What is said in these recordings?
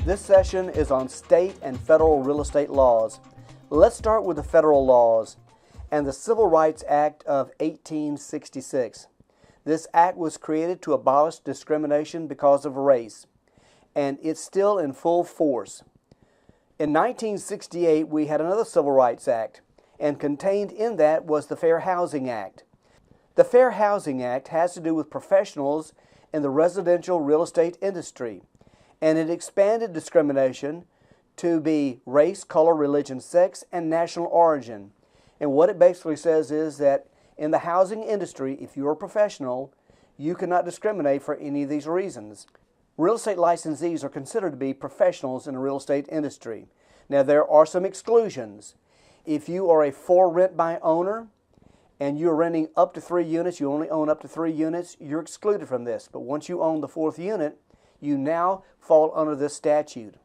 This session is on state and federal real estate laws. Let's start with the federal laws and the Civil Rights Act of 1866. This act was created to abolish discrimination because of race, and it's still in full force. In 1968, we had another Civil Rights Act, and contained in that was the Fair Housing Act. The Fair Housing Act has to do with professionals in the residential real estate industry, and it expanded discrimination to be race, color, religion, sex, and national origin. And what it basically says is that in the housing industry, if you're a professional, you cannot discriminate for any of these reasons. Real estate licensees are considered to be professionals in the real estate industry. Now, there are some exclusions. If you are a for rent by owner and you're renting up to 3 units, you only own up to 3 units, you're excluded from this. But once you own the 4th unit, you now fall under this statute.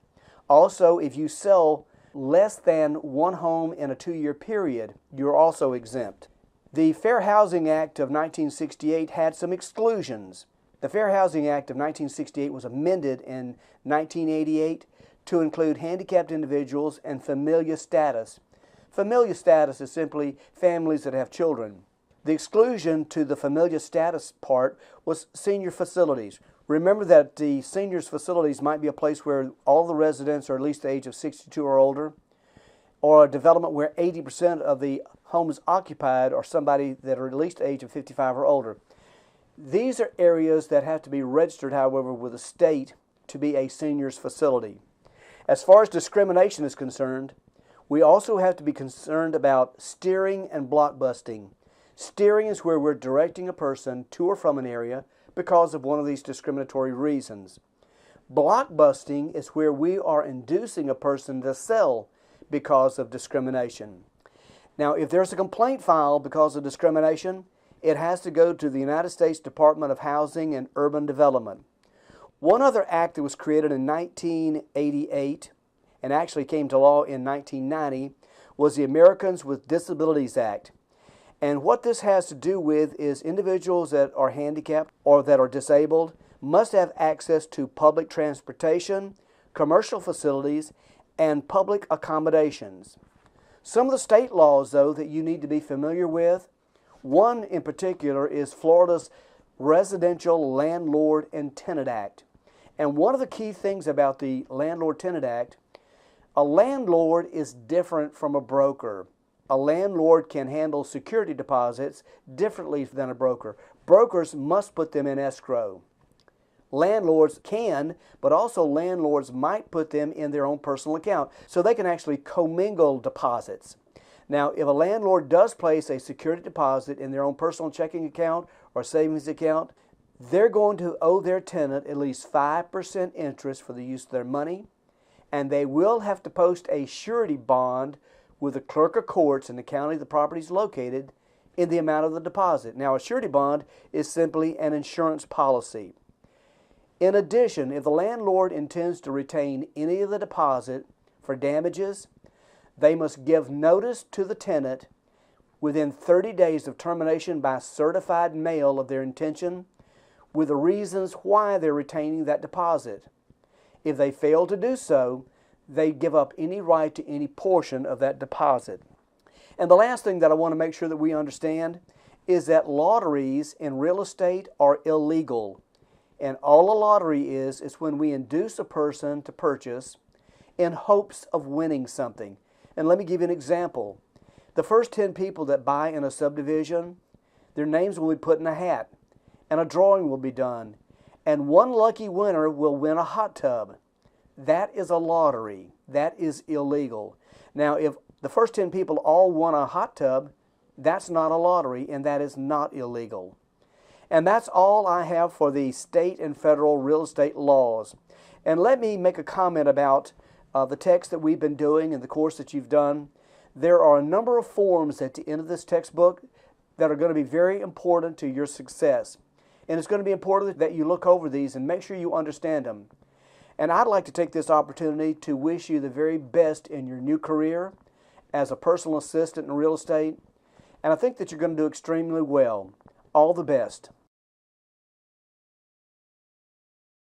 Also, if you sell less than 1 home in a 2-year period, you're also exempt. The Fair Housing Act of 1968 had some exclusions. The Fair Housing Act of 1968 was amended in 1988 to include handicapped individuals and familial status. Familial status is simply families that have children. The exclusion to the familial status part was senior facilities. Remember that the seniors' facilities might be a place where all the residents are at least the age of 62 or older, or a development where 80% of the homes occupied are somebody that are at least the age of 55 or older. These are areas that have to be registered, however, with the state to be a seniors' facility. As far as discrimination is concerned, we also have to be concerned about steering and blockbusting. Steering is where we're directing a person to or from an area because of one of these discriminatory reasons. Blockbusting is where we are inducing a person to sell because of discrimination. Now, if there's a complaint filed because of discrimination, it has to go to the United States Department of Housing and Urban Development. One other act that was created in 1988 and actually came to law in 1990 was the Americans with Disabilities Act. And what this has to do with is individuals that are handicapped or that are disabled must have access to public transportation, commercial facilities, and public accommodations. Some of the state laws, though, that you need to be familiar with, one in particular is Florida's Residential Landlord-Tenant Act. And one of the key things about the Landlord-Tenant Act, a landlord is different from a broker. A landlord can handle security deposits differently than a broker. Brokers must put them in escrow. Landlords can, but also landlords might put them in their own personal account, so they can actually commingle deposits. Now, if a landlord does place a security deposit in their own personal checking account or savings account, they're going to owe their tenant at least 5% interest for the use of their money, and they will have to post a surety bond with the clerk of courts in the county the property is located in the amount of the deposit. Now, a surety bond is simply an insurance policy. In addition, if the landlord intends to retain any of the deposit for damages, they must give notice to the tenant within 30 days of termination by certified mail of their intention with the reasons why they're retaining that deposit. If they fail to do so, they give up any right to any portion of that deposit. And the last thing that I want to make sure that we understand is that lotteries in real estate are illegal. And all a lottery is when we induce a person to purchase in hopes of winning something. And let me give you an example. The first 10 people that buy in a subdivision, their names will be put in a hat, and a drawing will be done. And one lucky winner will win a hot tub. That is a lottery. That is illegal. Now, if the first 10 people all won a hot tub, that's not a lottery, and that is not illegal. And that's all I have for the state and federal real estate laws. And let me make a comment about the text that we've been doing and the course that you've done. There are a number of forms at the end of this textbook that are going to be very important to your success. And it's going to be important that you look over these and make sure you understand them. And I'd like to take this opportunity to wish you the very best in your new career as a personal assistant in real estate. And I think that you're going to do extremely well. All the best.